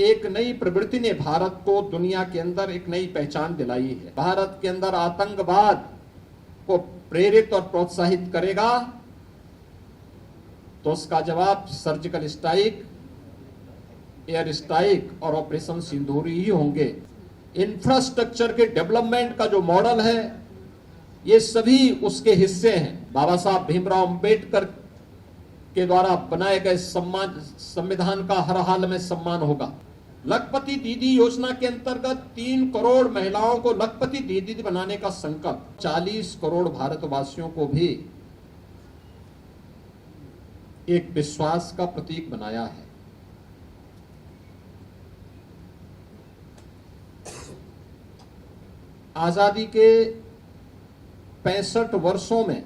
एक नई प्रवृत्ति ने भारत को दुनिया के अंदर एक नई पहचान दिलाई है। भारत के अंदर आतंकवाद को प्रेरित और प्रोत्साहित करेगा तो उसका जवाब सर्जिकल स्ट्राइक, एयर स्ट्राइक और ऑपरेशन सिंदूर ही होंगे। इंफ्रास्ट्रक्चर के डेवलपमेंट का जो मॉडल है ये सभी उसके हिस्से हैं। बाबा साहब भीमराव अंबेडकर के द्वारा बनाए गए संविधान का हर हाल में सम्मान होगा। लखपति दीदी योजना के अंतर्गत 3 करोड़ महिलाओं को लखपति दीदी बनाने का संकल्प 40 करोड़ भारतवासियों को भी एक विश्वास का प्रतीक बनाया है। आजादी के 65 वर्षों में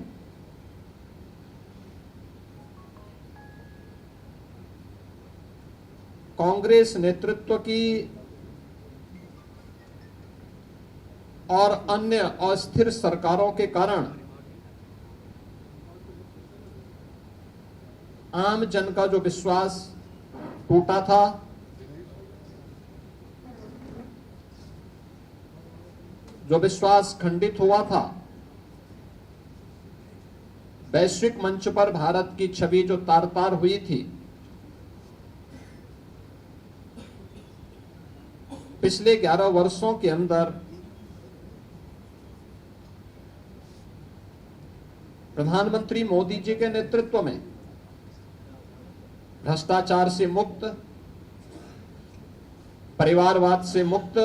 कांग्रेस नेतृत्व की और अन्य अस्थिर सरकारों के कारण आम जन का जो विश्वास टूटा था, जो विश्वास खंडित हुआ था, वैश्विक मंच पर भारत की छवि जो तार-तार हुई थी, पिछले 11 वर्षों के अंदर प्रधानमंत्री मोदी जी के नेतृत्व में भ्रष्टाचार से मुक्त, परिवारवाद से मुक्त,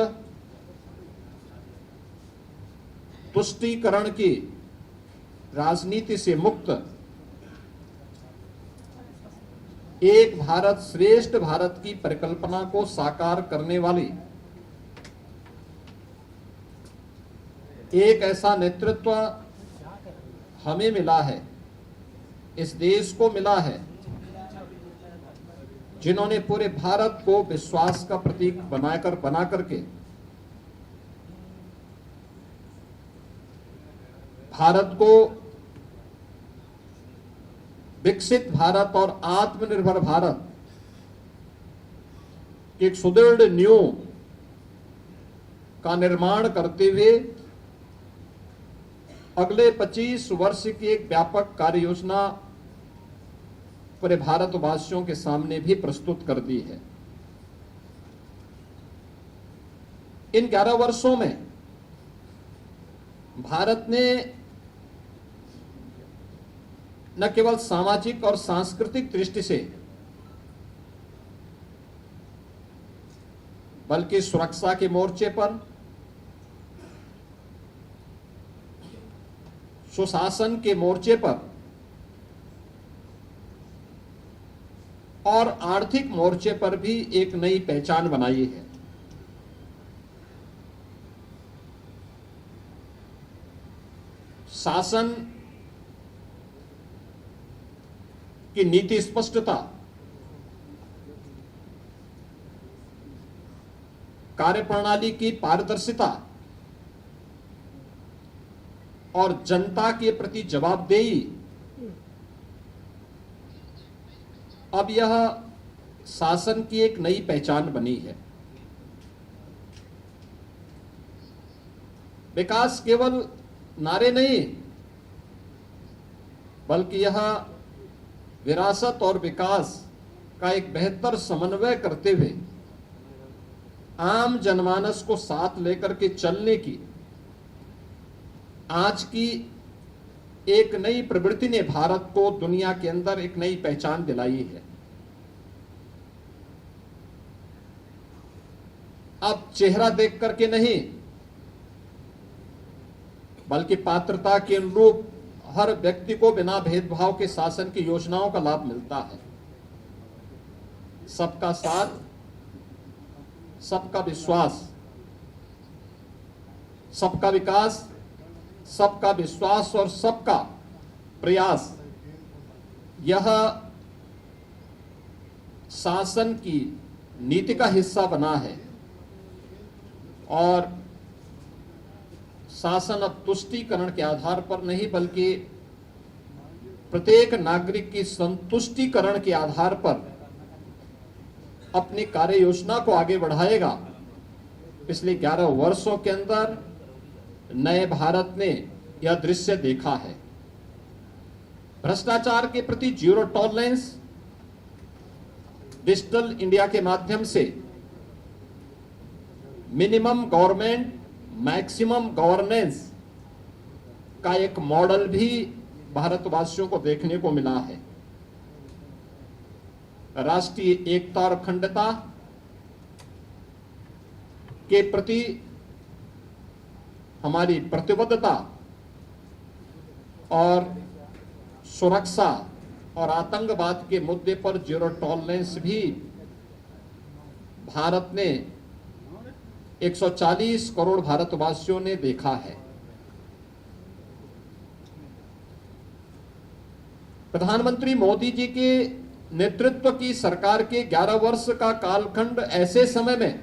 तुष्टीकरण की राजनीति से मुक्त एक भारत श्रेष्ठ भारत की परिकल्पना को साकार करने वाली एक ऐसा नेतृत्व हमें मिला है, इस देश को मिला है, जिन्होंने पूरे भारत को विश्वास का प्रतीक बना करके भारत को विकसित भारत और आत्मनिर्भर भारत की एक सुदृढ़ नींव का निर्माण करते हुए अगले 25 वर्ष की एक व्यापक कार्य योजना पूरे भारतवासियों के सामने भी प्रस्तुत कर दी है। इन 11 वर्षों में भारत ने न केवल सामाजिक और सांस्कृतिक दृष्टि से बल्कि सुरक्षा के मोर्चे पर, सुशासन के मोर्चे पर और आर्थिक मोर्चे पर भी एक नई पहचान बनाई है। शासन की नीति स्पष्टता, कार्यप्रणाली की पारदर्शिता और जनता के प्रति जवाबदेही, अब यह शासन की एक नई पहचान बनी है। विकास केवल नारे नहीं, बल्कि यह विरासत और विकास का एक बेहतर समन्वय करते हुए आम जनमानस को साथ लेकर के चलने की आज की एक नई प्रवृत्ति ने भारत को दुनिया के अंदर एक नई पहचान दिलाई है। अब चेहरा देख करके नहीं, बल्कि पात्रता के अनुरूप हर व्यक्ति को बिना भेदभाव के शासन की योजनाओं का लाभ मिलता है। सबका साथ, सबका विश्वास, सबका विकास, सबका विश्वास और सबका प्रयास, यह शासन की नीति का हिस्सा बना है। और शासन अब तुष्टीकरण के आधार पर नहीं, बल्कि प्रत्येक नागरिक की संतुष्टीकरण के आधार पर अपनी कार्य योजना को आगे बढ़ाएगा। पिछले 11 वर्षों के अंदर नए भारत ने यह दृश्य देखा है। भ्रष्टाचार के प्रति जीरो टॉलरेंस, डिजिटल इंडिया के माध्यम से मिनिमम गवर्नमेंट मैक्सिमम गवर्नेंस का एक मॉडल भी भारतवासियों को देखने को मिला है। राष्ट्रीय एकता और अखंडता के प्रति हमारी प्रतिबद्धता और सुरक्षा और आतंकवाद के मुद्दे पर जीरो टॉलरेंस भी भारत ने 140 करोड़ भारतवासियों ने देखा है। प्रधानमंत्री मोदी जी के नेतृत्व की सरकार के 11 वर्ष का कालखंड ऐसे समय में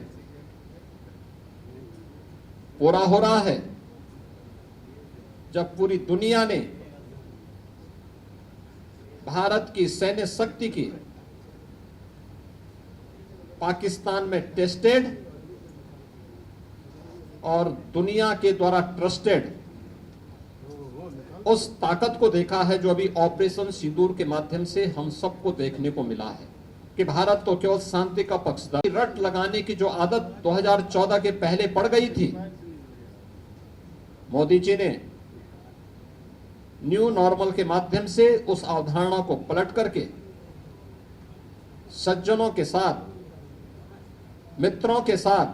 पूरा हो रहा है जब पूरी दुनिया ने भारत की सैन्य शक्ति की पाकिस्तान में टेस्टेड और दुनिया के द्वारा ट्रस्टेड उस ताकत को देखा है जो अभी ऑपरेशन सिंदूर के माध्यम से हम सबको देखने को मिला है कि भारत तो केवल शांति का पक्षधर। रट लगाने की जो आदत 2014 के पहले पड़ गई थी, मोदी जी ने न्यू नॉर्मल के माध्यम से उस अवधारणा को पलट करके सज्जनों के साथ, मित्रों के साथ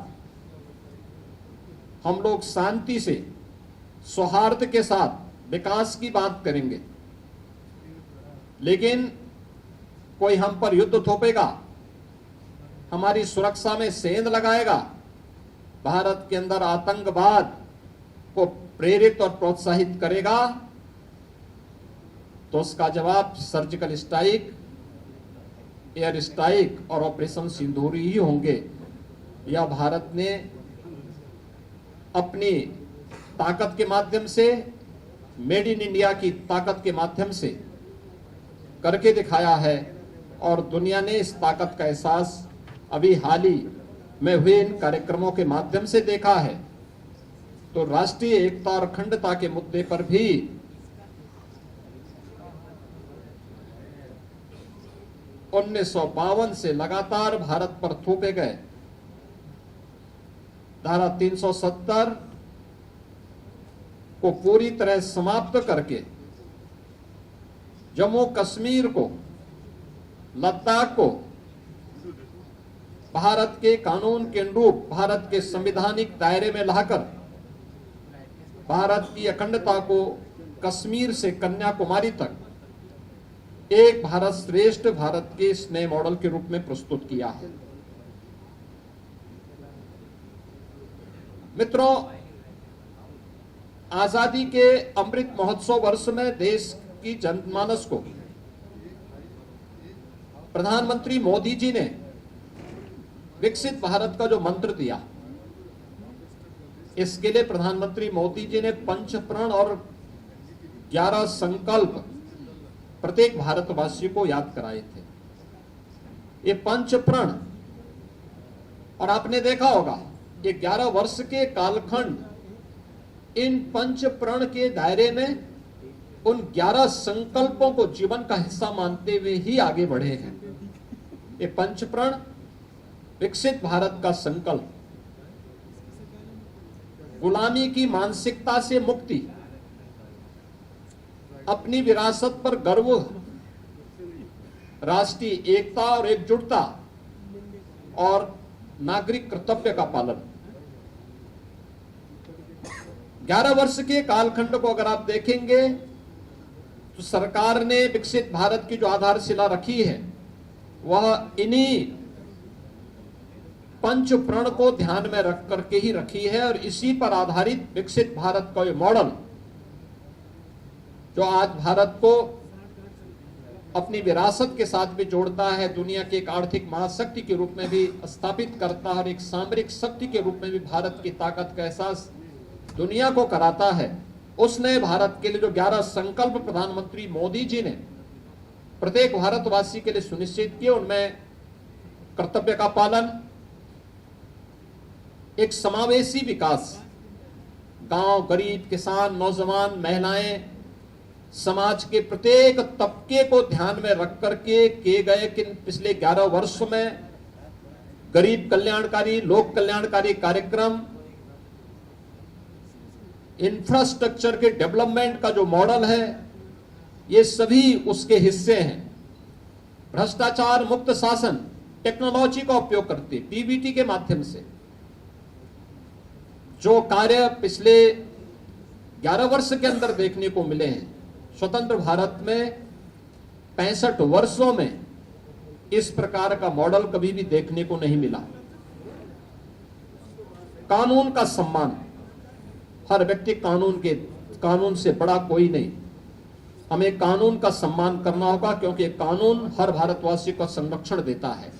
हम लोग शांति से, सौहार्द के साथ विकास की बात करेंगे, लेकिन कोई हम पर युद्ध थोपेगा, हमारी सुरक्षा में सेंध लगाएगा, भारत के अंदर आतंकवाद को प्रेरित और प्रोत्साहित करेगा, तो उसका जवाब सर्जिकल स्ट्राइक, एयर स्ट्राइक और ऑपरेशन सिंदूर ही होंगे। यह भारत ने अपनी ताकत के माध्यम से, मेड इन इंडिया की ताकत के माध्यम से करके दिखाया है और दुनिया ने इस ताकत का एहसास अभी हाल ही में हुए इन कार्यक्रमों के माध्यम से देखा है। तो राष्ट्रीय एकता और अखंडता के मुद्दे पर भी 1952 से लगातार भारत पर थोपे गए धारा 370 को पूरी तरह समाप्त करके जम्मू कश्मीर को, लद्दाख को भारत के कानून के अनुरूप, भारत के संवैधानिक दायरे में लाकर भारत की अखंडता को कश्मीर से कन्याकुमारी तक एक भारत श्रेष्ठ भारत के इस नए मॉडल के रूप में प्रस्तुत किया है। मित्रों, आजादी के अमृत महोत्सव वर्ष में देश की जनमानस को प्रधानमंत्री मोदी जी ने विकसित भारत का जो मंत्र दिया, इसके लिए प्रधानमंत्री मोदी जी ने 5 प्रण और 11 संकल्प प्रत्येक भारतवासी को याद कराए थे। ये 5 प्रण, और आपने देखा होगा ये 11 वर्ष के कालखंड इन 5 प्रण के दायरे में उन 11 संकल्पों को जीवन का हिस्सा मानते हुए ही आगे बढ़े हैं। ये 5 प्रण, विकसित भारत का संकल्प, गुलामी की मानसिकता से मुक्ति, अपनी विरासत पर गर्व, राष्ट्रीय एकता और एकजुटता और नागरिक कर्तव्य का पालन। 11 वर्ष के कालखंड को अगर आप देखेंगे तो सरकार ने विकसित भारत की जो आधारशिला रखी है वह इन्हीं 5 प्रण को ध्यान में रख करके ही रखी है, और इसी पर आधारित विकसित भारत का ये मॉडल जो आज भारत को अपनी विरासत के साथ भी जोड़ता है, दुनिया की एक आर्थिक महाशक्ति के रूप में भी स्थापित करता है और एक सामरिक शक्ति के रूप में भी भारत की ताकत का एहसास दुनिया को कराता है। उस नए भारत के लिए जो 11 संकल्प प्रधानमंत्री मोदी जी ने प्रत्येक भारतवासी के लिए सुनिश्चित किए, उनमें कर्तव्य का पालन, एक समावेशी विकास, गांव, गरीब, किसान, नौजवान, महिलाएं, समाज के प्रत्येक तबके को ध्यान में रख करके किए गए कि पिछले 11 वर्षों में गरीब कल्याणकारी, लोक कल्याणकारी कार्यक्रम, इंफ्रास्ट्रक्चर के डेवलपमेंट का जो मॉडल है, ये सभी उसके हिस्से हैं। भ्रष्टाचार मुक्त शासन, टेक्नोलॉजी का उपयोग करते पीबीटी के माध्यम से जो कार्य पिछले 11 वर्ष के अंदर देखने को मिले हैं, स्वतंत्र भारत में 65 वर्षों में इस प्रकार का मॉडल कभी भी देखने को नहीं मिला। कानून का सम्मान, हर व्यक्ति कानून से बड़ा कोई नहीं। हमें कानून का सम्मान करना होगा क्योंकि कानून हर भारतवासी को संरक्षण देता है।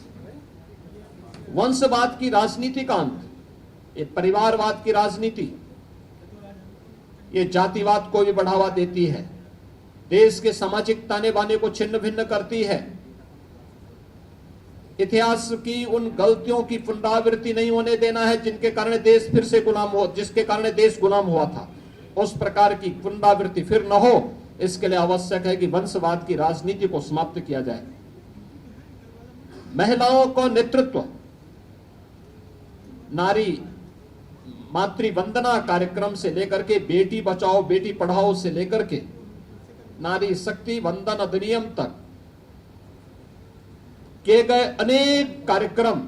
वंशवाद की राजनीति का अंत, ये परिवारवाद की राजनीति, ये जातिवाद को भी बढ़ावा देती है, देश के सामाजिक ताने बाने को छिन्न भिन्न करती है। इतिहास की उन गलतियों की पुनरावृत्ति नहीं होने देना है जिनके कारण देश फिर से जिसके कारण देश गुलाम हुआ था। उस प्रकार की पुनरावृत्ति फिर न हो, इसके लिए आवश्यक है कि वंशवाद की राजनीति को समाप्त किया जाए। महिलाओं को नेतृत्व, नारी मातृ वंदना कार्यक्रम से लेकर के बेटी बचाओ बेटी पढ़ाओ से लेकर के नारी शक्ति वंदन अधिनियम तक किए गए अनेक कार्यक्रम,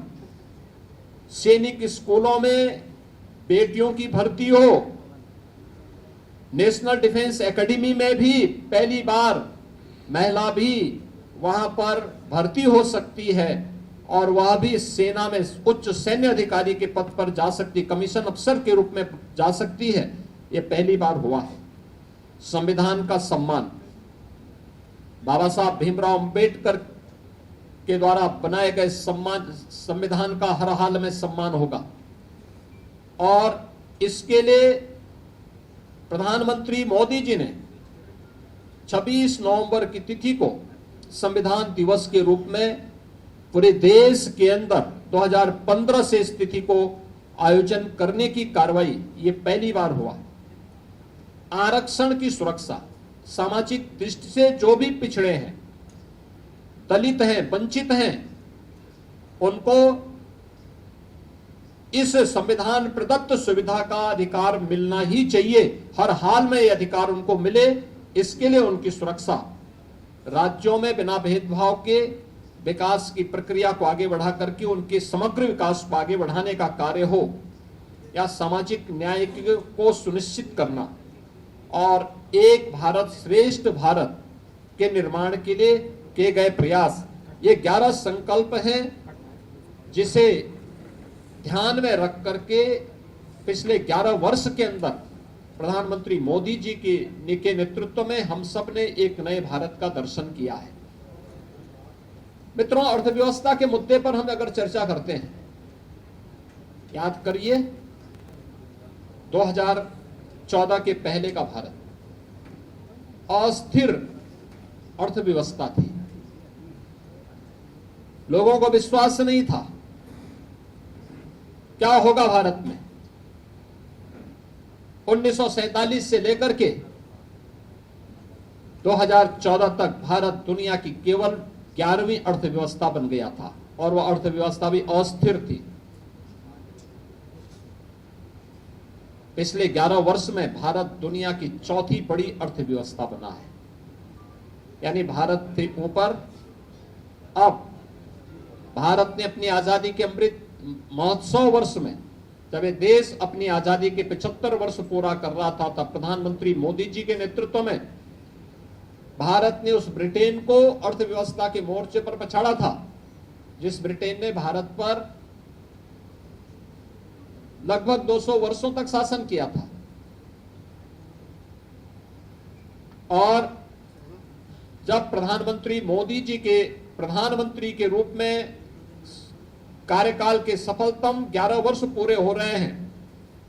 सैनिक स्कूलों में बेटियों की भर्ती हो, नेशनल डिफेंस एकेडमी में भी पहली बार महिला भी वहां पर भर्ती हो सकती है और वह भी सेना में उच्च सैन्य अधिकारी के पद पर जा सकती, कमीशन अफसर के रूप में जा सकती है, यह पहली बार हुआ है। संविधान का सम्मान, बाबा साहब भीमराव अंबेडकर के द्वारा बनाए गए संविधान का हर हाल में सम्मान होगा और इसके लिए प्रधानमंत्री मोदी जी ने 26 नवंबर की तिथि को संविधान दिवस के रूप में पूरे देश के अंदर 2015 से इस तिथि को आयोजन करने की कार्रवाई ये पहली बार हुआ। आरक्षण की सुरक्षा, सामाजिक दृष्टि से जो भी पिछड़े हैं, दलित हैं, वंचित हैं, उनको इस संविधान प्रदत्त सुविधा का अधिकार मिलना ही चाहिए। हर हाल में यह अधिकार उनको मिले, इसके लिए उनकी सुरक्षा, राज्यों में बिना भेदभाव के विकास की प्रक्रिया को आगे बढ़ा करके उनके समग्र विकास को आगे बढ़ाने का कार्य हो, या सामाजिक न्याय को सुनिश्चित करना और एक भारत श्रेष्ठ भारत के निर्माण के लिए किए गए प्रयास, ये 11 संकल्प हैं जिसे ध्यान में रख करके पिछले 11 वर्ष के अंदर प्रधानमंत्री मोदी जी के नेतृत्व में हम सब ने एक नए भारत का दर्शन किया है। मित्रों, अर्थव्यवस्था के मुद्दे पर हम अगर चर्चा करते हैं, याद करिए 2014 के पहले का भारत अस्थिर अर्थव्यवस्था थी, लोगों को विश्वास नहीं था क्या होगा भारत में। 1947 से लेकर के 2014 तक भारत दुनिया की केवल 11वीं अर्थव्यवस्था बन गया था और वह अर्थव्यवस्था भी अस्थिर थी। पिछले 11 वर्ष में भारत दुनिया की चौथी बड़ी अर्थव्यवस्था बना है, यानी भारत से ऊपर। अब भारत ने अपनी आजादी के अमृत महोत्सव वर्ष में, जब ये देश अपनी आजादी के 75 वर्ष पूरा कर रहा था, तब प्रधानमंत्री मोदी जी के नेतृत्व में भारत ने उस ब्रिटेन को अर्थव्यवस्था के मोर्चे पर पछाड़ा था, जिस ब्रिटेन ने भारत पर लगभग 200 वर्षों तक शासन किया था। और जब प्रधानमंत्री मोदी जी के प्रधानमंत्री के रूप में कार्यकाल के सफलतम 11 वर्ष पूरे हो रहे हैं,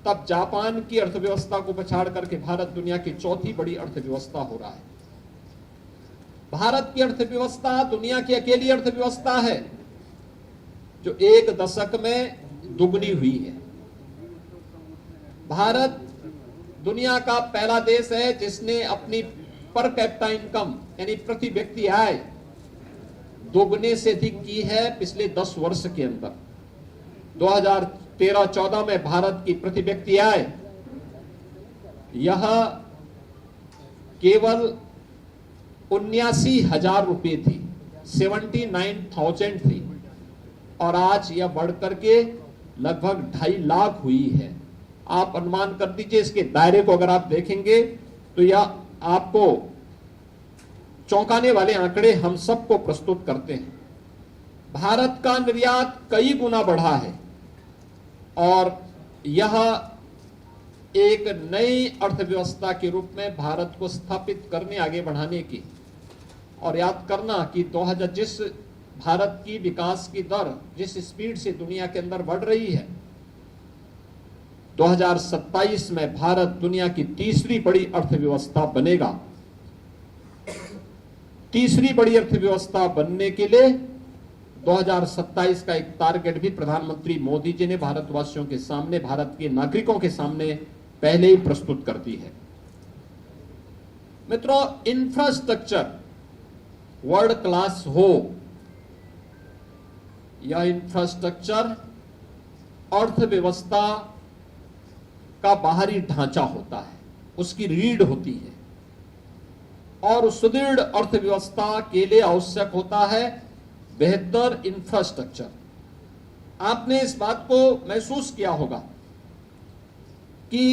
तब जापान की अर्थव्यवस्था को पछाड़ करके भारत दुनिया की चौथी बड़ी अर्थव्यवस्था हो रहा है। भारत की अर्थव्यवस्था दुनिया की अकेली अर्थव्यवस्था है जो एक दशक में दुगनी हुई है। भारत दुनिया का पहला देश है जिसने अपनी पर कैपिटा इनकम यानी प्रति व्यक्ति आय दोगुने से अधिक की है पिछले 10 वर्ष के अंदर। 2013-14 में भारत की प्रति व्यक्ति आय यह केवल 79,000 रुपये थी, 79,000 थी, और आज यह बढ़कर के लगभग 2.5 लाख हुई है। आप अनुमान कर दीजिए, इसके दायरे को अगर आप देखेंगे तो यह आपको चौंकाने वाले आंकड़े हम सबको प्रस्तुत करते हैं। भारत का निर्यात कई गुना बढ़ा है और यह एक नई अर्थव्यवस्था के रूप में भारत को स्थापित करने, आगे बढ़ाने की, और याद करना कि 2000 जिस भारत की विकास की दर जिस स्पीड से दुनिया के अंदर बढ़ रही है, 2027 में भारत दुनिया की तीसरी बड़ी अर्थव्यवस्था बनेगा। तीसरी बड़ी अर्थव्यवस्था बनने के लिए 2027 का एक टारगेट भी प्रधानमंत्री मोदी जी ने भारतवासियों के सामने, भारत के नागरिकों के सामने पहले ही प्रस्तुत कर दी है। मित्रों, इंफ्रास्ट्रक्चर वर्ल्ड क्लास हो, यह इंफ्रास्ट्रक्चर अर्थव्यवस्था का बाहरी ढांचा होता है, उसकी रीढ़ होती है, और सुदृढ़ अर्थव्यवस्था के लिए आवश्यक होता है बेहतर इंफ्रास्ट्रक्चर। आपने इस बात को महसूस किया होगा कि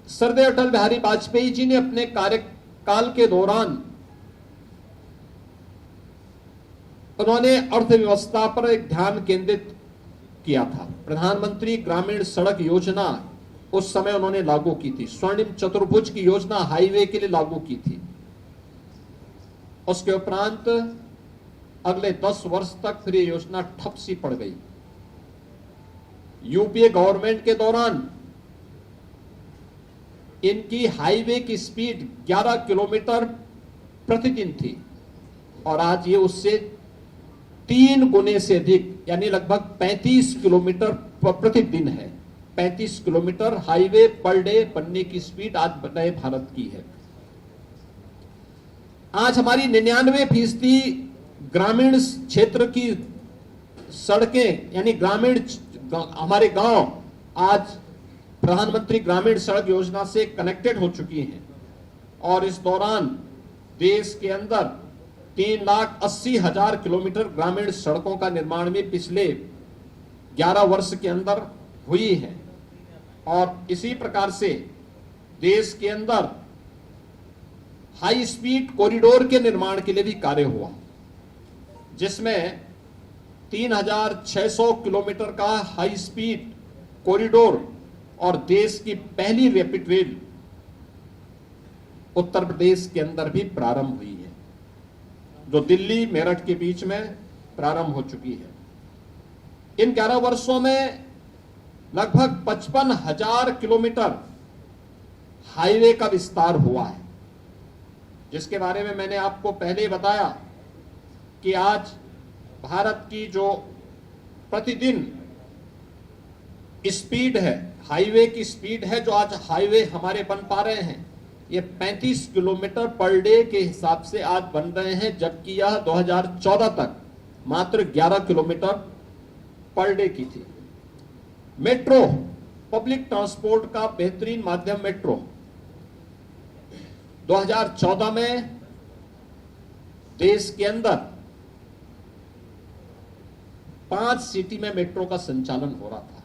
सरदार अटल बिहारी वाजपेयी जी ने अपने कार्यकाल के दौरान उन्होंने अर्थव्यवस्था पर एक ध्यान केंद्रित किया था। प्रधानमंत्री ग्रामीण सड़क योजना उस समय उन्होंने लागू की थी। स्वर्णिम चतुर्भुज की योजना हाईवे के लिए लागू की थी। उसके उपरांत अगले 10 वर्ष तक फिर ये योजना ठप सी पड़ गई। यूपीए गवर्नमेंट के दौरान इनकी हाईवे की स्पीड 11 किलोमीटर प्रतिदिन थी और आज ये उससे 3 गुने से अधिक यानी लगभग 35 किलोमीटर प्रतिदिन है। 35 किलोमीटर हाईवे पर डे बनने की स्पीड आज नए भारत की है। आज हमारी 99% ग्रामीण क्षेत्र की सड़कें यानी ग्रामीण हमारे गांव आज प्रधानमंत्री ग्रामीण सड़क योजना से कनेक्टेड हो चुकी हैं और इस दौरान देश के अंदर 3,80,000 किलोमीटर ग्रामीण सड़कों का निर्माण भी पिछले 11 वर्ष के अंदर हुई है। और इसी प्रकार से देश के अंदर हाई स्पीड कॉरिडोर के निर्माण के लिए भी कार्य हुआ, जिसमें 3,600 किलोमीटर का हाई स्पीड कॉरिडोर और देश की पहली रैपिड रेल उत्तर प्रदेश के अंदर भी प्रारंभ हुई है, जो दिल्ली मेरठ के बीच में प्रारंभ हो चुकी है। इन 11 वर्षों में लगभग 55,000 किलोमीटर हाईवे का विस्तार हुआ है, जिसके बारे में मैंने आपको पहले ही बताया कि आज भारत की जो प्रतिदिन स्पीड है, हाईवे की स्पीड है, जो आज हाईवे हमारे बन पा रहे हैं, ये 35 किलोमीटर पर डे के हिसाब से आज बन रहे हैं, जबकि यह 2014 तक मात्र 11 किलोमीटर पर डे की थी। मेट्रो, पब्लिक ट्रांसपोर्ट का बेहतरीन माध्यम मेट्रो, 2014 में देश के अंदर 5 सिटी में मेट्रो का संचालन हो रहा था।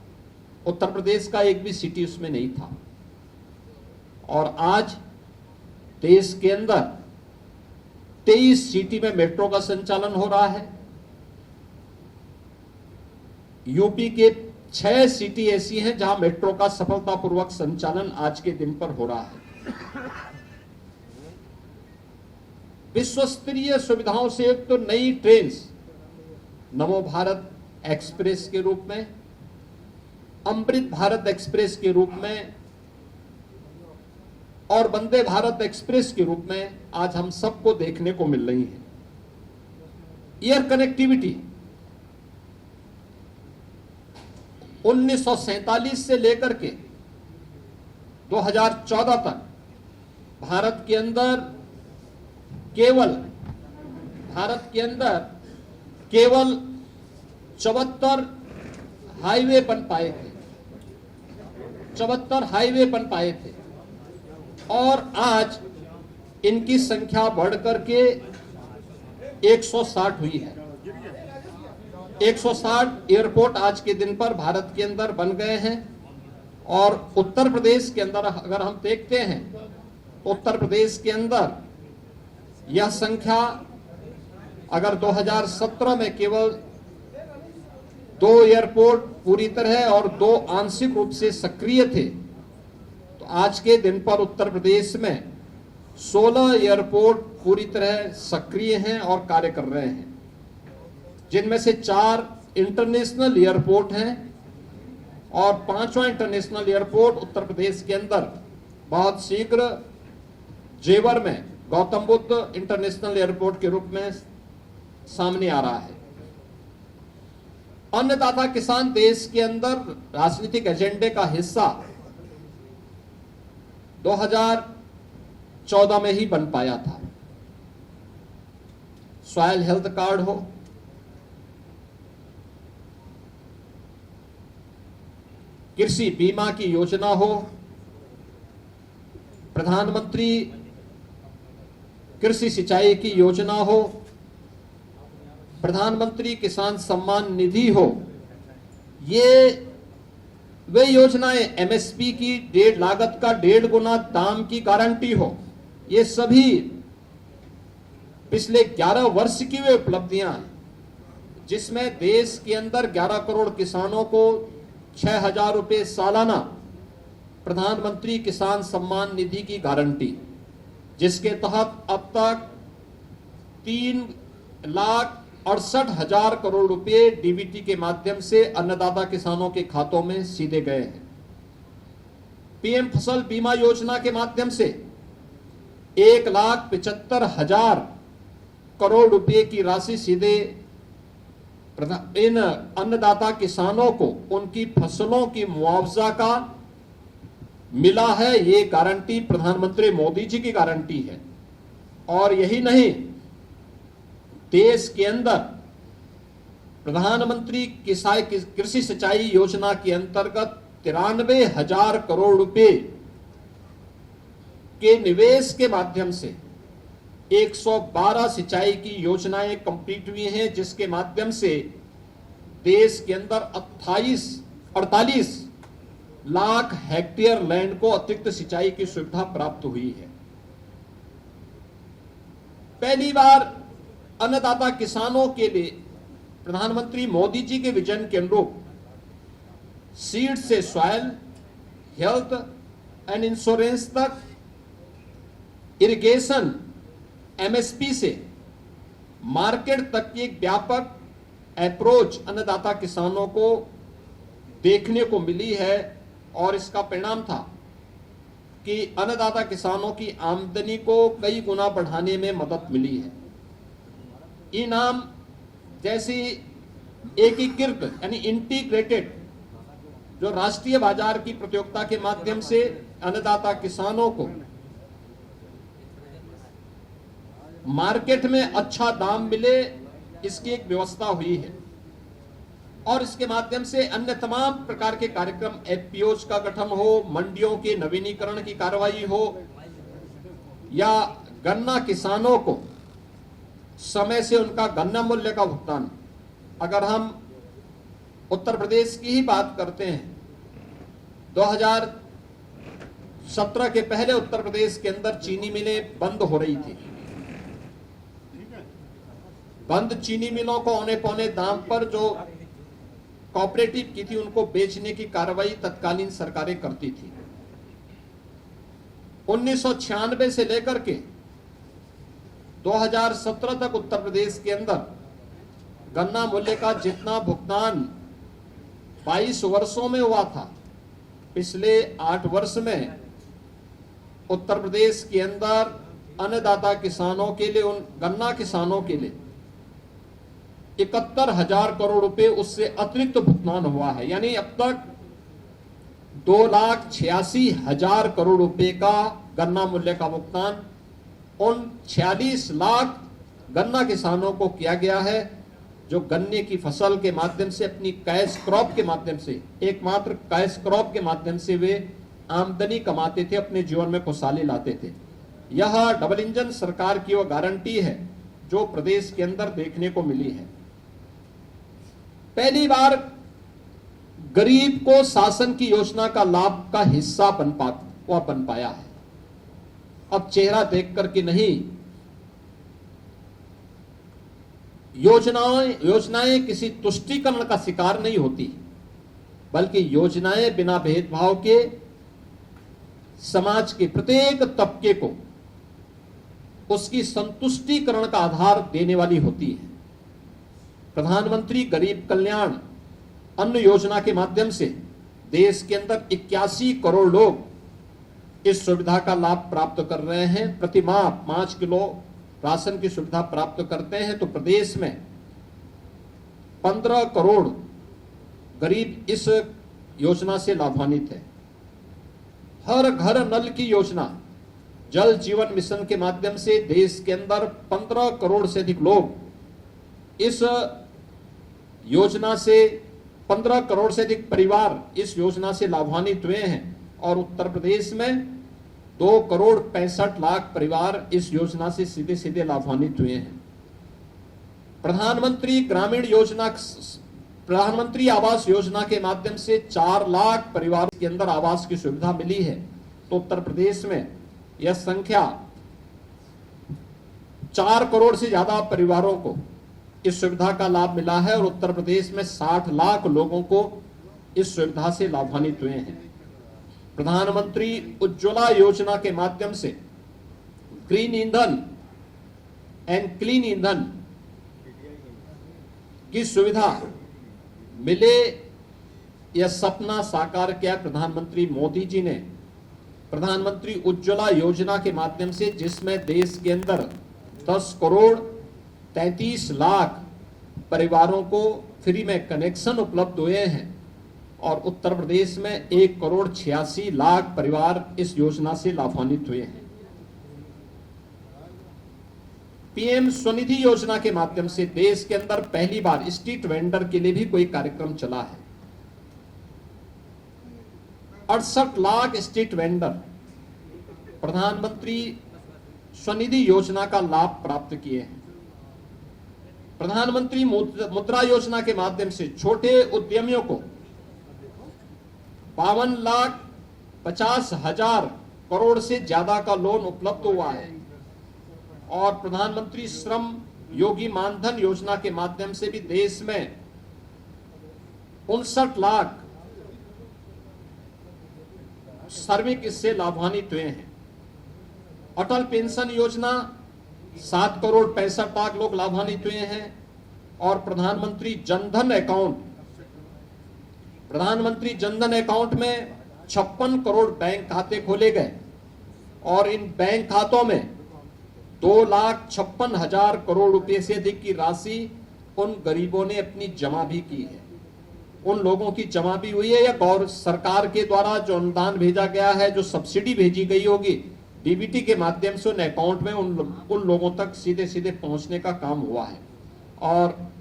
उत्तर प्रदेश का एक भी सिटी उसमें नहीं था। और आज देश के अंदर 23 सिटी में मेट्रो का संचालन हो रहा है। यूपी के 6 सिटी ऐसी हैं जहां मेट्रो का सफलतापूर्वक संचालन आज के दिन पर हो रहा है। विश्व स्तरीय सुविधाओं से एक तो नई ट्रेन नमो भारत एक्सप्रेस के रूप में, अमृत भारत एक्सप्रेस के रूप में और वंदे भारत एक्सप्रेस के रूप में आज हम सबको देखने को मिल रही है। एयर कनेक्टिविटी, 1947 से लेकर के 2014 तक भारत के अंदर केवल 74 हाईवे बन पाए थे, 74 हाईवे बन पाए थे, और आज इनकी संख्या बढ़कर के 160 हुई है। 160 एयरपोर्ट आज के दिन पर भारत के अंदर बन गए हैं। और उत्तर प्रदेश के अंदर अगर हम देखते हैं, उत्तर प्रदेश के अंदर यह संख्या अगर 2017 में केवल 2 एयरपोर्ट पूरी तरह और 2 आंशिक रूप से सक्रिय थे, तो आज के दिन पर उत्तर प्रदेश में 16 एयरपोर्ट पूरी तरह सक्रिय हैं और कार्य कर रहे हैं, जिनमें से 4 इंटरनेशनल एयरपोर्ट हैं और 5वां इंटरनेशनल एयरपोर्ट उत्तर प्रदेश के अंदर बहुत शीघ्र जेवर में गौतम बुद्ध इंटरनेशनल एयरपोर्ट के रूप में सामने आ रहा है। अन्नदाता किसान देश के अंदर राजनीतिक एजेंडे का हिस्सा 2014 में ही बन पाया था। सॉयल हेल्थ कार्ड हो, कृषि बीमा की योजना हो, प्रधानमंत्री कृषि सिंचाई की योजना हो, प्रधानमंत्री किसान सम्मान निधि हो, ये वे योजनाएं एमएसपी की लागत का 1.5 गुना दाम की गारंटी हो, ये सभी पिछले 11 वर्ष की वे उपलब्धियां हैं, जिसमें देश के अंदर 11 करोड़ किसानों को 6,000 रुपए सालाना प्रधानमंत्री किसान सम्मान निधि की गारंटी, जिसके तहत अब तक 3,68,000 करोड़ रुपए डीबीटी के माध्यम से अन्नदाता किसानों के खातों में सीधे गए हैं। पीएम फसल बीमा योजना के माध्यम से 1,75,000 करोड़ रुपए की राशि सीधे इन अन्नदाता किसानों को उनकी फसलों की मुआवजा का मिला है। ये गारंटी प्रधानमंत्री मोदी जी की गारंटी है। और यही नहीं, देश के अंदर प्रधानमंत्री कृषि सिंचाई योजना के अंतर्गत 93,000 करोड़ रुपए के निवेश के माध्यम से 112 सिंचाई की योजनाएं कंप्लीट हुई हैं, जिसके माध्यम से देश के अंदर 48 लाख हेक्टेयर लैंड को अतिरिक्त सिंचाई की सुविधा प्राप्त हुई है। पहली बार अन्नदाता किसानों के लिए प्रधानमंत्री मोदी जी के विजन के अनुरूप सीड से सॉयल हेल्थ एंड इंश्योरेंस तक, इरिगेशन एमएसपी से मार्केट तक की एक व्यापक अप्रोच अन्नदाता किसानों को देखने को मिली है। और इसका परिणाम था कि अन्नदाता किसानों की आमदनी को कई गुना बढ़ाने में मदद मिली है। इनाम जैसी एकीकृत यानी इंटीग्रेटेड जो राष्ट्रीय बाजार की प्रतियोगिता के माध्यम से अन्नदाता किसानों को मार्केट में अच्छा दाम मिले, इसकी एक व्यवस्था हुई है। और इसके माध्यम से अन्य तमाम प्रकार के कार्यक्रम, एफपीओज का गठन हो, मंडियों के नवीनीकरण की कार्रवाई हो, या गन्ना किसानों को समय से उनका गन्ना मूल्य का भुगतान। अगर हम उत्तर प्रदेश की ही बात करते हैं, 2017 के पहले उत्तर प्रदेश के अंदर चीनी मिलें बंद हो रही थी। बंद चीनी मिलों को औने पौने दाम पर जो कोऑपरेटिव की थी उनको बेचने की कार्रवाई तत्कालीन सरकारें करती थी। 1996 से लेकर के 2017 तक उत्तर प्रदेश के अंदर गन्ना मूल्य का जितना भुगतान 22 वर्षों में हुआ था, पिछले 8 वर्ष में उत्तर प्रदेश के अंदर अन्नदाता किसानों के लिए, उन गन्ना किसानों के लिए 71,000 करोड़ रुपए उससे अतिरिक्त भुगतान हुआ है। यानी अब तक 2,86,000 करोड़ रुपए का गन्ना मूल्य का भुगतान उन 46 लाख गन्ना किसानों को किया गया है जो गन्ने की फसल के माध्यम से, अपनी कैश क्रॉप के माध्यम से, एकमात्र कैश क्रॉप के माध्यम से वे आमदनी कमाते थे, अपने जीवन में खुशहाली लाते थे। यह डबल इंजन सरकार की वो गारंटी है जो प्रदेश के अंदर देखने को मिली है। पहली बार गरीब को शासन की योजना का लाभ का हिस्सा बन पाया है। अब चेहरा देख करके नहीं, योजनाएं किसी तुष्टीकरण का शिकार नहीं होती, बल्कि योजनाएं बिना भेदभाव के समाज के प्रत्येक तबके को उसकी संतुष्टिकरण का आधार देने वाली होती है। प्रधानमंत्री गरीब कल्याण अन्न योजना के माध्यम से देश के अंदर 81 करोड़ लोग इस सुविधा का लाभ प्राप्त कर रहे हैं। प्रति माह 5 किलो राशन की सुविधा प्राप्त करते हैं, तो प्रदेश में 15 करोड़ गरीब इस योजना से लाभान्वित है। हर घर नल की योजना, जल जीवन मिशन के माध्यम से देश के अंदर 15 करोड़ से अधिक लोग इस योजना से, 15 करोड़ से अधिक परिवार इस योजना से लाभान्वित हुए हैं। और उत्तर प्रदेश में 2 करोड़ 65 लाख परिवार इस योजना से सीधे सीधे लाभान्वित हुए हैं। प्रधानमंत्री आवास योजना के माध्यम से 4 लाख परिवारों के अंदर आवास की सुविधा मिली है। तो उत्तर प्रदेश में यह संख्या 4 करोड़ से ज्यादा परिवारों को इस सुविधा का लाभ मिला है और उत्तर प्रदेश में 60 लाख लोगों को इस सुविधा से लाभान्वित हुए हैं। प्रधानमंत्री उज्ज्वला योजना के माध्यम से ग्रीन ईंधन एंड क्लीन ईंधन की सुविधा मिले, यह सपना साकार किया प्रधानमंत्री मोदी जी ने। प्रधानमंत्री उज्ज्वला योजना के माध्यम से, जिसमें देश के अंदर 10 करोड़ 33 लाख परिवारों को फ्री में कनेक्शन उपलब्ध हुए हैं और उत्तर प्रदेश में 1 करोड़ 86 लाख परिवार इस योजना से लाभान्वित हुए हैं। पीएम स्वनिधि योजना के माध्यम से देश के अंदर पहली बार स्ट्रीट वेंडर के लिए भी कोई कार्यक्रम चला है। 68 लाख स्ट्रीट वेंडर प्रधानमंत्री स्वनिधि योजना का लाभ प्राप्त किए हैं। प्रधानमंत्री मुद्रा योजना के माध्यम से छोटे उद्यमियों को 52,50,000 करोड़ से ज्यादा का लोन उपलब्ध हुआ है और प्रधानमंत्री श्रम योगी मानधन योजना के माध्यम से भी देश में 59 लाख श्रमिक इससे लाभान्वित हुए हैं। अटल पेंशन योजना 7 करोड़ 65 लाख लोग लाभान्वित हुए हैं और प्रधानमंत्री जनधन अकाउंट में 56 करोड़ बैंक खाते खोले गए और इन बैंक खातों में 2,56,000 करोड़ रुपए से अधिक की राशि उन गरीबों ने अपनी जमा भी की है। उन लोगों की जमा भी हुई है या गौर सरकार के द्वारा जो अनुदान भेजा गया है, जो सब्सिडी भेजी गई होगी डीबीटी के माध्यम से उन अकाउंट में उन लोगों तक सीधे सीधे पहुंचने का काम हुआ है। और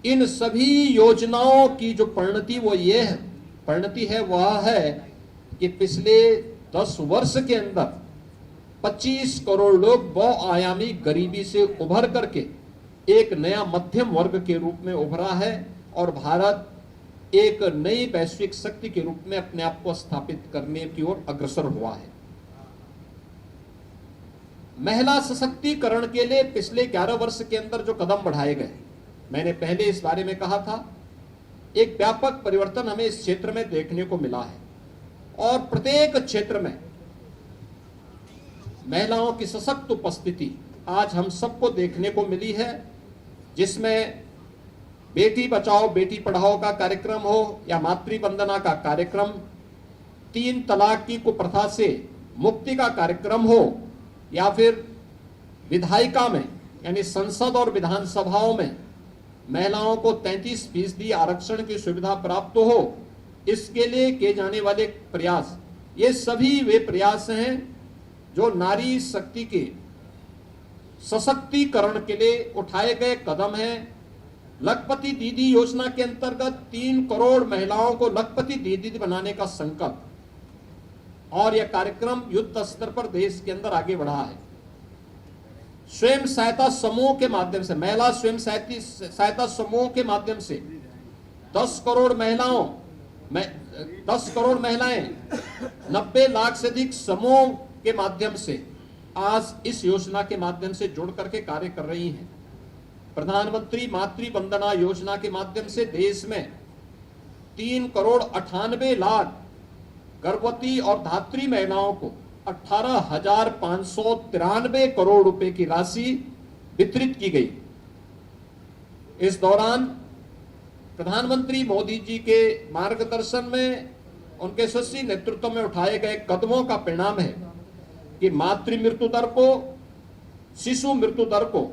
इन सभी योजनाओं की जो परिणति है वह है कि पिछले 10 वर्ष के अंदर 25 करोड़ लोग बहुआयामी गरीबी से उभर करके एक नया मध्यम वर्ग के रूप में उभरा है और भारत एक नई वैश्विक शक्ति के रूप में अपने आप को स्थापित करने की ओर अग्रसर हुआ है। महिला सशक्तिकरण के लिए पिछले 11 वर्ष के अंदर जो कदम बढ़ाए गए, मैंने पहले इस बारे में कहा था, एक व्यापक परिवर्तन हमें इस क्षेत्र में देखने को मिला है और प्रत्येक क्षेत्र में महिलाओं की सशक्त उपस्थिति आज हम सबको देखने को मिली है, जिसमें बेटी बचाओ बेटी पढ़ाओ का कार्यक्रम हो या मातृ वंदना का कार्यक्रम, 3 तलाक की कुप्रथा से मुक्ति का कार्यक्रम हो या फिर विधायिका में यानी संसद और विधानसभाओं में महिलाओं को 33% आरक्षण की सुविधा प्राप्त हो, इसके लिए किए जाने वाले प्रयास, ये सभी वे प्रयास हैं जो नारी शक्ति के सशक्तिकरण के लिए उठाए गए कदम हैं। लखपति दीदी योजना के अंतर्गत 3 करोड़ महिलाओं को लखपति दीदी बनाने का संकल्प, और यह कार्यक्रम युद्ध स्तर पर देश के अंदर आगे बढ़ा है। स्वयं सहायता समूह के माध्यम से, महिला स्वयं सहायता समूह के माध्यम से 10 करोड़ महिलाएं 90 लाख से अधिक समूह के माध्यम से आज इस योजना के माध्यम से जुड़ करके कार्य कर रही हैं। प्रधानमंत्री मातृ वंदना योजना के माध्यम से देश में 3 करोड़ 98 लाख गर्भवती और धात्री महिलाओं को 18,593 करोड़ रुपए की राशि वितरित की गई। इस दौरान प्रधानमंत्री मोदी जी के मार्गदर्शन में, उनके यशस्वी नेतृत्व में उठाए गए कदमों का परिणाम है कि मातृ मृत्यु दर को, शिशु मृत्यु दर को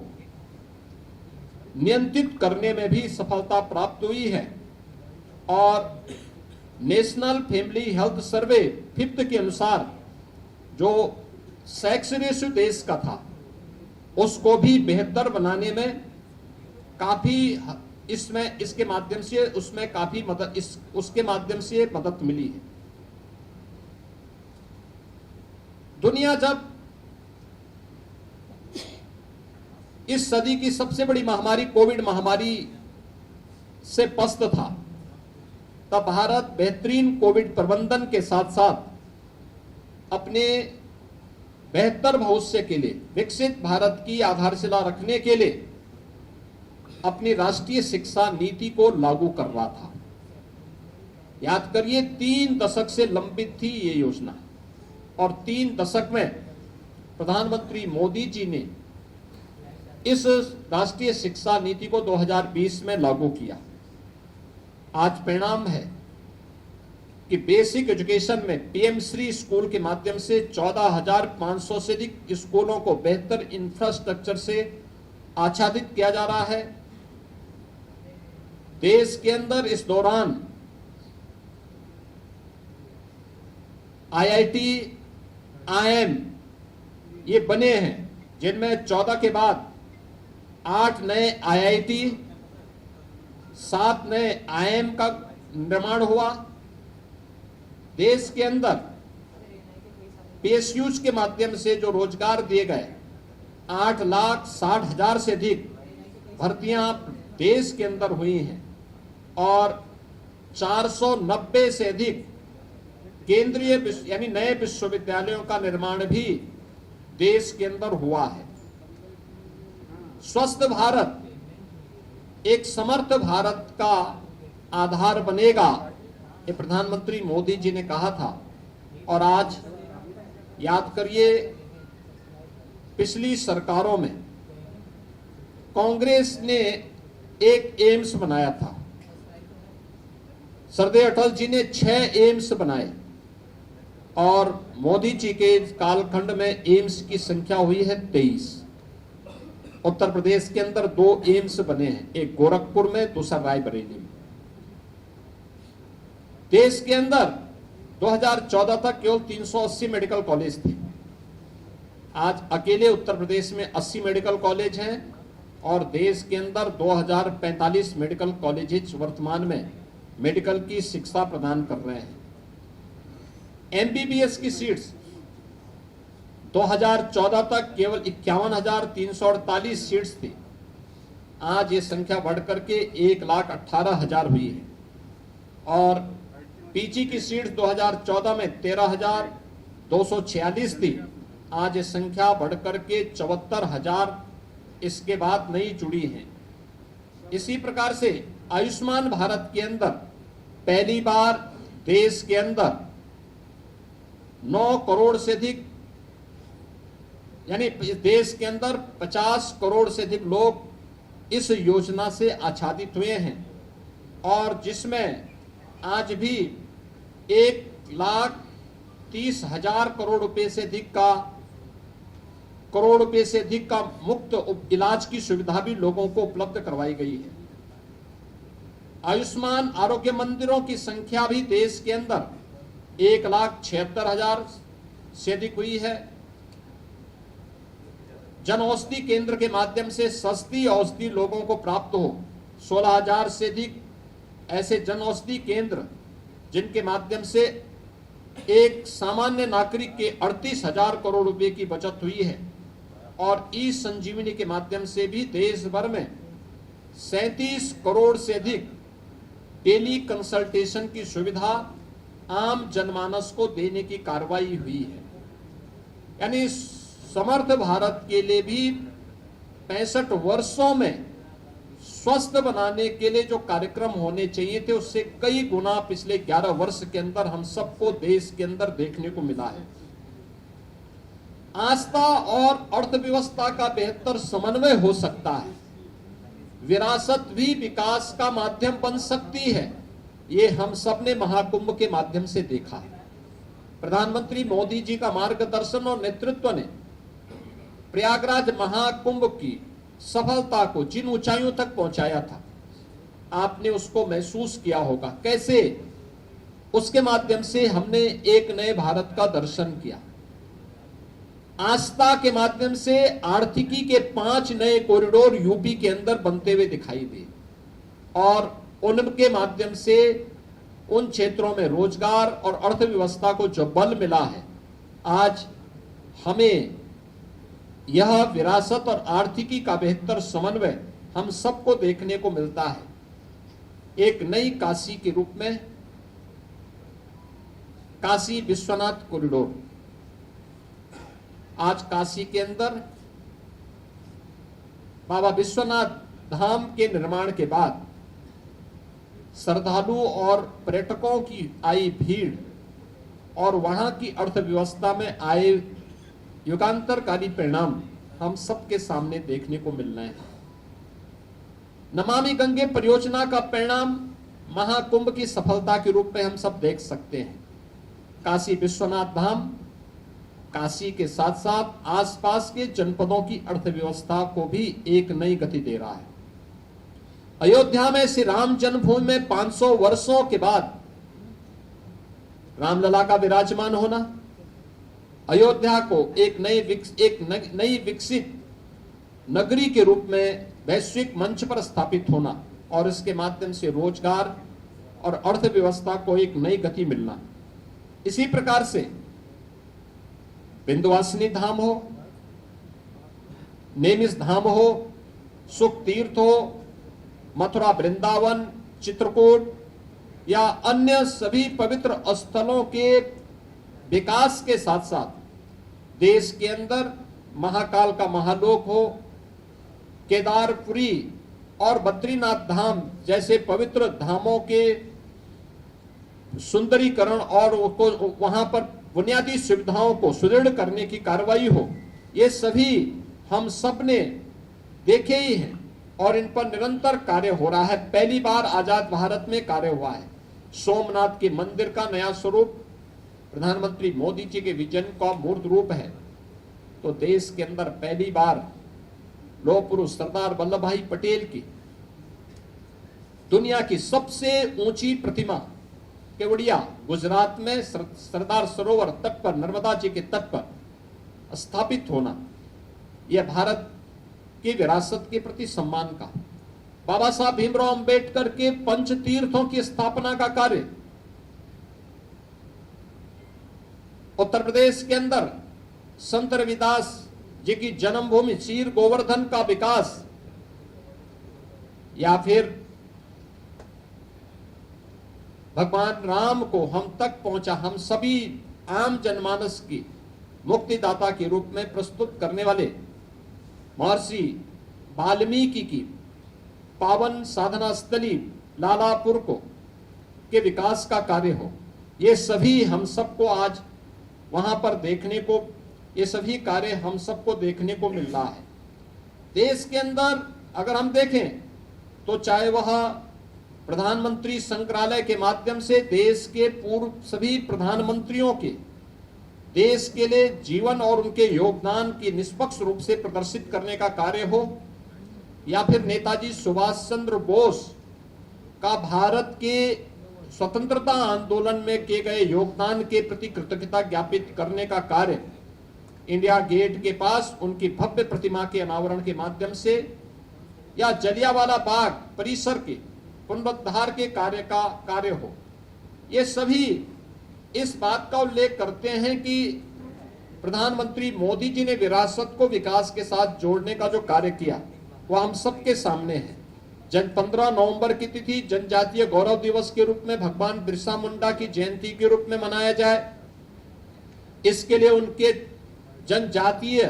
नियंत्रित करने में भी सफलता प्राप्त हुई है। और national family health survey 5th के अनुसार जो सेक्स रेशियो देश का था, उसको भी बेहतर बनाने में काफी इसके माध्यम से उसमें काफी मदद उसके माध्यम से मदद मिली है। दुनिया जब इस सदी की सबसे बड़ी महामारी कोविड महामारी से पस्त था, तब भारत बेहतरीन कोविड प्रबंधन के साथ साथ अपने बेहतर भविष्य के लिए, विकसित भारत की आधारशिला रखने के लिए अपनी राष्ट्रीय शिक्षा नीति को लागू कर रहा था। याद करिए, 3 दशक से लंबित थी ये योजना, और 3 दशक में प्रधानमंत्री मोदी जी ने इस राष्ट्रीय शिक्षा नीति को 2020 में लागू किया। आज परिणाम है कि बेसिक एजुकेशन में पीएम श्री स्कूल के माध्यम से 14,500 से अधिक स्कूलों को बेहतर इंफ्रास्ट्रक्चर से आच्छादित किया जा रहा है। देश के अंदर इस दौरान आईआईटी, आईएम ये बने हैं, जिनमें 14 के बाद 8 नए आईआईटी, 7 नए आईएम का निर्माण हुआ। देश के अंदर पीएसयूज के माध्यम से जो रोजगार दिए गए, 8,60,000 से अधिक भर्तियां देश के अंदर हुई हैं, और 490 से अधिक केंद्रीय यानी नए विश्वविद्यालयों का निर्माण भी देश के अंदर हुआ है। स्वस्थ भारत एक समर्थ भारत का आधार बनेगा, ये प्रधानमंत्री मोदी जी ने कहा था। और आज याद करिए, पिछली सरकारों में कांग्रेस ने एक एम्स बनाया था, सरदार अटल जी ने 6 एम्स बनाए, और मोदी जी के कालखंड में एम्स की संख्या हुई है 23। उत्तर प्रदेश के अंदर 2 एम्स बने हैं, एक गोरखपुर में, दूसरा रायबरेली में। देश के अंदर 2014 तक केवल 380 मेडिकल कॉलेज थे। आज अकेले उत्तर प्रदेश में 80 मेडिकल कॉलेज हैं, और देश के अंदर 2045 मेडिकल कॉलेज वर्तमान में मेडिकल की शिक्षा प्रदान कर रहे हैं। एमबीबीएस की सीट्स 2014 तक केवल 51,348 सीट्स थी। आज ये संख्या बढ़कर के 1,18,000 हुई है, और पीजी की सीट्स 2014 में 13,246 थी। आज ये संख्या बढ़कर के 74,000 इसके बाद नई जुड़ी हैं। इसी प्रकार से आयुष्मान भारत के अंदर पहली बार देश के अंदर 9 करोड़ से अधिक, यानी देश के अंदर 50 करोड़ से अधिक लोग इस योजना से आच्छादित हुए हैं, और जिसमें आज भी 1,30,000 करोड़ रुपए से अधिक का मुफ्त इलाज की सुविधा भी लोगों को उपलब्ध करवाई गई है। आयुष्मान आरोग्य मंदिरों की संख्या भी देश के अंदर 1,76,000 से अधिक हुई है। जन औषधि केंद्र के माध्यम से सस्ती औषधि लोगों को प्राप्त हो, 16,000 से अधिक ऐसे जन औषधि केंद्र जिनके माध्यम से एक सामान्य नागरिक के 38,000 करोड़ रुपए की बचत हुई है। और ई संजीवनी के माध्यम से भी देश भर में 37 करोड़ से अधिक टेली कंसल्टेशन की सुविधा आम जनमानस को देने की कार्रवाई हुई है। यानी समर्थ भारत के लिए भी 65 वर्षों में स्वस्थ बनाने के लिए जो कार्यक्रम होने चाहिए थे, उससे कई गुना पिछले 11 वर्ष के अंदर हम सबको देश के अंदर देखने को मिला है। आस्था और अर्थव्यवस्था का बेहतर समन्वय हो सकता है। विरासत भी विकास का माध्यम बन सकती है। ये हम सब ने महाकुंभ के माध्यम से देखा है। प्रधानमंत्री मोदी जी का मार्गदर्शन और नेतृत्व ने प्रयागराज महाकुंभ की सफलता को जिन ऊंचाइयों तक पहुंचाया था, आपने उसको महसूस किया होगा। कैसे? उसके माध्यम से हमने एक नए भारत का दर्शन किया। आस्था के माध्यम से आर्थिकी के 5 नए कॉरिडोर यूपी के अंदर बनते हुए दिखाई दिए और उनके माध्यम से उन क्षेत्रों में रोजगार और अर्थव्यवस्था को जो बल मिला है, आज हमें यह विरासत और आर्थिकी का बेहतर समन्वय हम सबको देखने को मिलता है। एक नई काशी के रूप में काशी विश्वनाथ कॉरिडोर, आज काशी के अंदर बाबा विश्वनाथ धाम के निर्माण के बाद श्रद्धालु और पर्यटकों की आई भीड़ और वहां की अर्थव्यवस्था में आए युगांतरकारी परिणाम हम सबके सामने देखने को मिल रहे हैं। नमामि गंगे परियोजना का परिणाम महाकुंभ की सफलता के रूप में हम सब देख सकते हैं। काशी विश्वनाथ धाम काशी के साथ साथ आसपास के जनपदों की अर्थव्यवस्था को भी एक नई गति दे रहा है। अयोध्या में श्री राम जन्मभूमि में 500 वर्षों के बाद रामलला का विराजमान होना, अयोध्या को एक नई विकसित नगरी के रूप में वैश्विक मंच पर स्थापित होना और इसके माध्यम से रोजगार और अर्थव्यवस्था को एक नई गति मिलना। इसी प्रकार से विंध्यवासिनी धाम हो, नेमिष धाम हो, सुख तीर्थ हो, मथुरा वृंदावन, चित्रकूट या अन्य सभी पवित्र स्थलों के विकास के साथ साथ देश के अंदर महाकाल का महालोक हो, केदारपुरी और बद्रीनाथ धाम जैसे पवित्र धामों के सुंदरीकरण और वहां पर बुनियादी सुविधाओं को सुदृढ़ करने की कार्रवाई हो, ये सभी हम सब ने देखे ही हैं और इन पर निरंतर कार्य हो रहा है। पहली बार आजाद भारत में कार्य हुआ है। सोमनाथ के मंदिर का नया स्वरूप प्रधानमंत्री मोदी जी के विजन का मूर्त रूप है। तो देश के अंदर पहली बार लौह पुरुष सरदार वल्लभ भाई पटेल की दुनिया की सबसे ऊंची प्रतिमा केवड़िया गुजरात में सरदार सरोवर तट पर, नर्मदा जी के तट पर स्थापित होना, यह भारत की विरासत के प्रति सम्मान का। बाबा साहब भीमराव अंबेडकर के पंच तीर्थों की स्थापना का कार्य उत्तर प्रदेश के अंदर संत रविदास जी की जन्मभूमि चीर गोवर्धन का विकास, या फिर भगवान राम को हम तक पहुंचा, हम सभी आम जनमानस की मुक्तिदाता के रूप में प्रस्तुत करने वाले महर्षि वाल्मीकि की पावन साधना स्थली लालापुर को के विकास का कार्य हो, ये सभी हम सबको आज वहां पर देखने को, ये सभी कार्य हम सबको देखने को मिल रहा है। देश के अंदर अगर हम देखें तो चाहे वह प्रधानमंत्री संग्रहालय के माध्यम से देश के पूर्व सभी प्रधानमंत्रियों के देश के लिए जीवन और उनके योगदान की निष्पक्ष रूप से प्रदर्शित करने का कार्य हो, या फिर नेताजी सुभाष चंद्र बोस का भारत के स्वतंत्रता आंदोलन में किए गए योगदान के प्रति कृतज्ञता ज्ञापित करने का कार्य इंडिया गेट के पास उनकी भव्य प्रतिमा के अनावरण के माध्यम से या जलियांवाला बाग परिसर के पुनरुद्धार के कार्य हो, ये सभी इस बात का उल्लेख करते हैं कि प्रधानमंत्री मोदी जी ने विरासत को विकास के साथ जोड़ने का जो कार्य किया वह हम सबके सामने है। 15 नवंबर की तिथि जनजातीय गौरव दिवस के रूप में भगवान बिरसा मुंडा की जयंती के रूप में मनाया जाए, इसके लिए उनके जनजातीय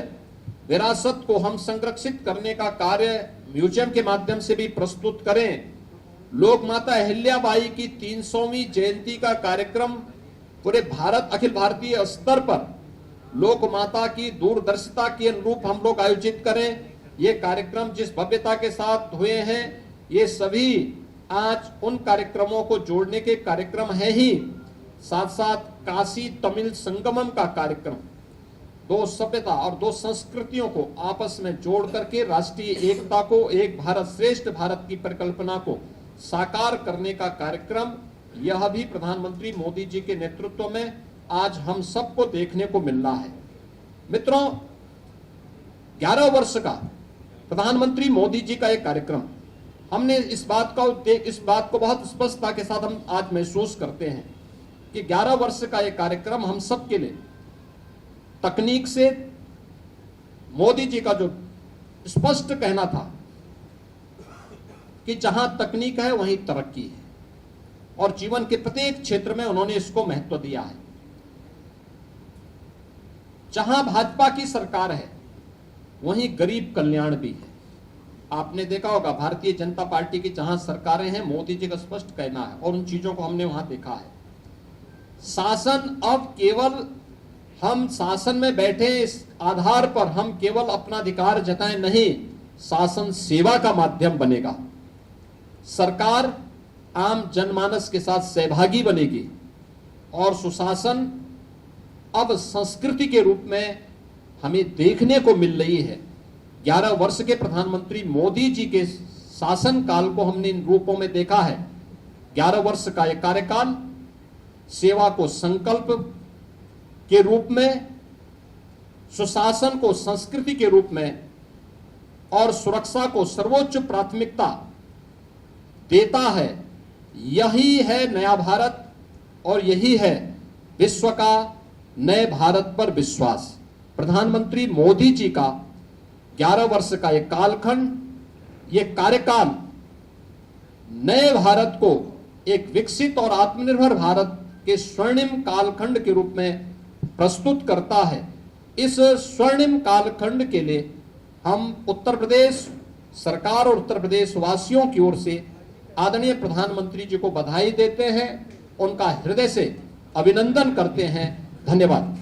विरासत को हम संरक्षित करने का कार्य म्यूजियम के माध्यम से भी प्रस्तुत करें। लोक माता अहिल्याबाई की 300वीं जयंती का कार्यक्रम पूरे भारत अखिल भारतीय स्तर पर लोक माता की दूरदर्शिता के अनुरूप हम लोग आयोजित करें। ये कार्यक्रम जिस भव्यता के साथ हुए हैं, ये सभी आज उन कार्यक्रमों को जोड़ने के कार्यक्रम है ही। साथ साथ काशी तमिल संगमम का कार्यक्रम दो सभ्यता और दो संस्कृतियों को आपस में जोड़ करके राष्ट्रीय एकता को, एक भारत श्रेष्ठ भारत की परिकल्पना को साकार करने का कार्यक्रम, यह भी प्रधानमंत्री मोदी जी के नेतृत्व में आज हम सबको देखने को मिल रहा है। मित्रों, 11 वर्ष का प्रधानमंत्री मोदी जी का एक कार्यक्रम, हमने इस बात को बहुत स्पष्टता के साथ हम आज महसूस करते हैं कि 11 वर्ष का एक कार्यक्रम हम सबके लिए तकनीक से, मोदी जी का जो स्पष्ट कहना था कि जहां तकनीक है वहीं तरक्की है, और जीवन के प्रत्येक क्षेत्र में उन्होंने इसको महत्व दिया है। जहां भाजपा की सरकार है वहीं गरीब कल्याण भी है। आपने देखा होगा भारतीय जनता पार्टी की जहां सरकारें हैं, मोदी जी का स्पष्ट कहना है, और उन चीजों को हमने वहां देखा है। शासन अब केवल हम शासन में बैठे इस आधार पर हम केवल अपना अधिकार जताएं नहीं, शासन सेवा का माध्यम बनेगा। सरकार आम जनमानस के साथ सहभागी बनेगी और सुशासन अब संस्कृति के रूप में हमें देखने को मिल रही है। 11 वर्ष के प्रधानमंत्री मोदी जी के शासन काल को हमने इन रूपों में देखा है। 11 वर्ष का यह कार्यकाल सेवा को संकल्प के रूप में, सुशासन को संस्कृति के रूप में और सुरक्षा को सर्वोच्च प्राथमिकता देता है। यही है नया भारत और यही है विश्व का नए भारत पर विश्वास। प्रधानमंत्री मोदी जी का 11 वर्ष का यह कालखंड, यह कार्यकाल नए भारत को एक विकसित और आत्मनिर्भर भारत के स्वर्णिम कालखंड के रूप में प्रस्तुत करता है। इस स्वर्णिम कालखंड के लिए हम उत्तर प्रदेश सरकार और उत्तर प्रदेश वासियों की ओर से आदरणीय प्रधानमंत्री जी को बधाई देते हैं, उनका हृदय से अभिनंदन करते हैं। धन्यवाद।